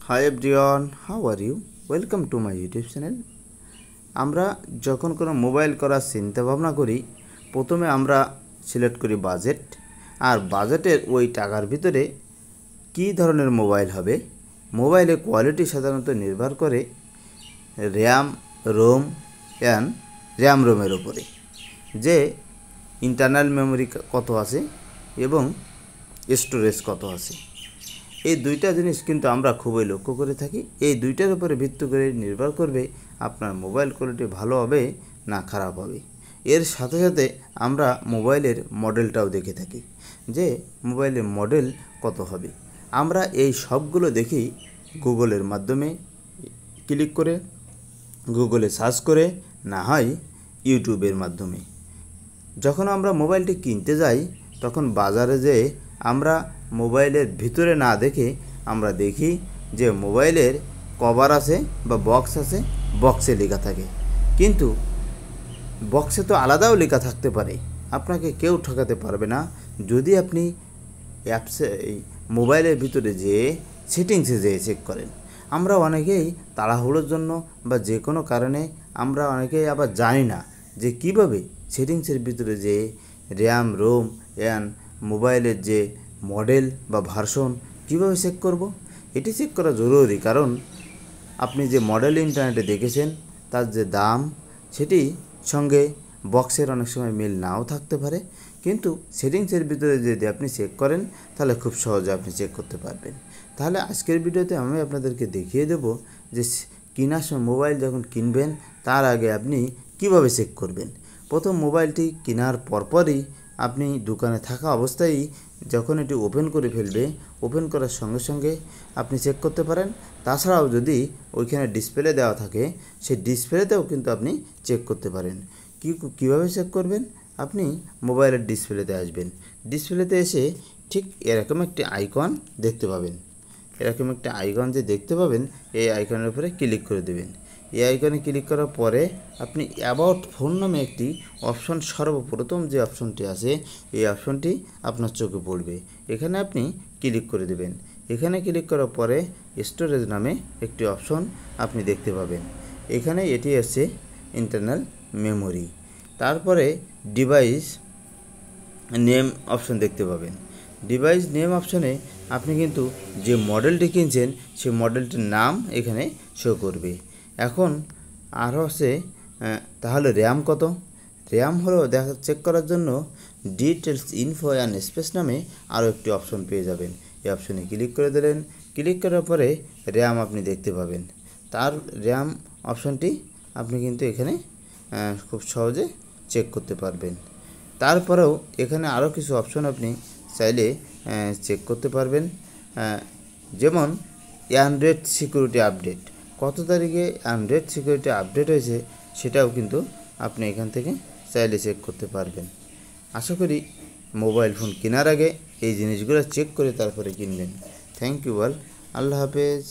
Hi everyone, how are you? Welcome to my YouTube channel. আমরা যখন কোনো mobile করার চিন্তা ভাবনা করি, প্রথমে আমরা সিলেক্ট করি বাজেট, আর বাজেটের ওই টাকার ভিতরে কী ধরনের মোবাইল হবে। মোবাইলের কোয়ালিটি সাধারণত নির্ভর করে র্যাম, রোম অ্যান্ড রোমের উপরে, যে ইন্টারনাল মেমোরি কত আছে এবং স্টোরেজ কত আছে। এই দুইটা জিনিস কিন্তু আমরা খুবই লক্ষ্য করে থাকি। এই দুইটার উপরে ভিত্তি করে নির্ভর করবে আপনার মোবাইল কোয়ালিটি ভালো হবে না খারাপ হবে। এর সাথে সাথে আমরা মোবাইলের মডেলটাও দেখে থাকি, যে মোবাইলের মডেল কত হবে। আমরা এই সবগুলো দেখি গুগলের মাধ্যমে ক্লিক করে, গুগলে সার্চ করে, না হয় ইউটিউবের মাধ্যমে। যখন আমরা মোবাইলটি কিনতে যাই তখন বাজারে যেয়ে আমরা মোবাইলের ভিতরে না দেখে আমরা দেখি যে মোবাইলের কভার আছে বা বক্স আছে, বক্সে লেখা থাকে। কিন্তু বক্সে তো আলাদাও লেখা থাকতে পারে, আপনাকে কেউ ঠকাতে পারবে না যদি আপনি অ্যাপসে এই মোবাইলের ভিতরে যেয়ে সেটিংসে যেয়ে চেক করেন। আমরা অনেকেই তাড়াহুড়োর জন্য বা যে কোনো কারণে আমরা অনেকেই আবার জানি না যে কীভাবে সেটিংসের ভিতরে যেয়ে র্যাম, রোম অ্যান্ড মোবাইলের যে মডেল বা ভার্সন কীভাবে চেক করব। এটি চেক করা জরুরি, কারণ আপনি যে মডেল ইন্টারনেটে দেখেছেন তার যে দাম, সেটি সঙ্গে বক্সের অনেক সময় মিল নাও থাকতে পারে। কিন্তু সেটিংসের ভিতরে যদি আপনি চেক করেন তাহলে খুব সহজে আপনি চেক করতে পারবেন। তাহলে আজকের ভিডিওতে আমি আপনাদেরকে দেখিয়ে দেব যে কেনার সময় মোবাইল যখন কিনবেন তার আগে আপনি কিভাবে চেক করবেন। প্রথম মোবাইলটি কেনার পরপরই আপনি দোকানে থাকা অবস্থায় যখন এটি ওপেন করে ফেলবে, ওপেন করার সঙ্গে সঙ্গে আপনি চেক করতে পারেন। তাছাড়াও যদি ওইখানে ডিসপ্লে দেওয়া থাকে, সেই ডিসপ্লেতেও কিন্তু আপনি চেক করতে পারেন। কীভাবে চেক করবেন? আপনি মোবাইলের ডিসপ্লেতে আসবেন। ডিসপ্লেতে এসে ঠিক এরকম একটি আইকন দেখতে পাবেন। এরকম একটি আইকন যে দেখতে পাবেন, এই আইকনের উপরে ক্লিক করে দেবেন। এই আইকনে ক্লিক করার পরে আপনি অ্যাবাউট ফোন নামে একটি অপশন, সর্বপ্রথম যে অপশনটি আছে এই অপশনটি আপনার চোখে পড়বে। এখানে আপনি ক্লিক করে দেবেন। এখানে ক্লিক করার পরে স্টোরেজ নামে একটি অপশন আপনি দেখতে পাবেন। এখানে এটি আছে ইন্টারনাল মেমোরি। তারপরে ডিভাইস নেম অপশন দেখতে পাবেন। ডিভাইস নেম অপশনে আপনি কিন্তু যে মডেলটি কিনছেন সেই মডেলটির নাম এখানে শো করবে। এখন আরও আছে, তাহলে র্যাম কত। র্যাম হলো চেক করার জন্য ডিটেলস, ইনফো অ্যান্ড স্পেস নামে আরও একটি অপশন পেয়ে যাবেন। এই অপশনে ক্লিক করে দিলেন। ক্লিক করার পরে র্যাম আপনি দেখতে পাবেন। তার র্যাম অপশনটি আপনি কিন্তু এখানে খুব সহজে চেক করতে পারবেন। তারপরেও এখানে আরও কিছু অপশন আপনি চাইলে চেক করতে পারবেন, যেমন অ্যান্ড্রয়েড সিকিউরিটি আপডেট, কত তারিখে অ্যান্ড্রয়েড সিকিউরিটি আপডেট হয়েছে সেটাও কিন্তু আপনি এখান থেকে চাইলে চেক করতে পারবেন। আশা করি মোবাইল ফোন কেনার আগে এই জিনিসগুলো চেক করে তারপরে কিনবেন। Thank you all. আল্লাহ হাফেজ।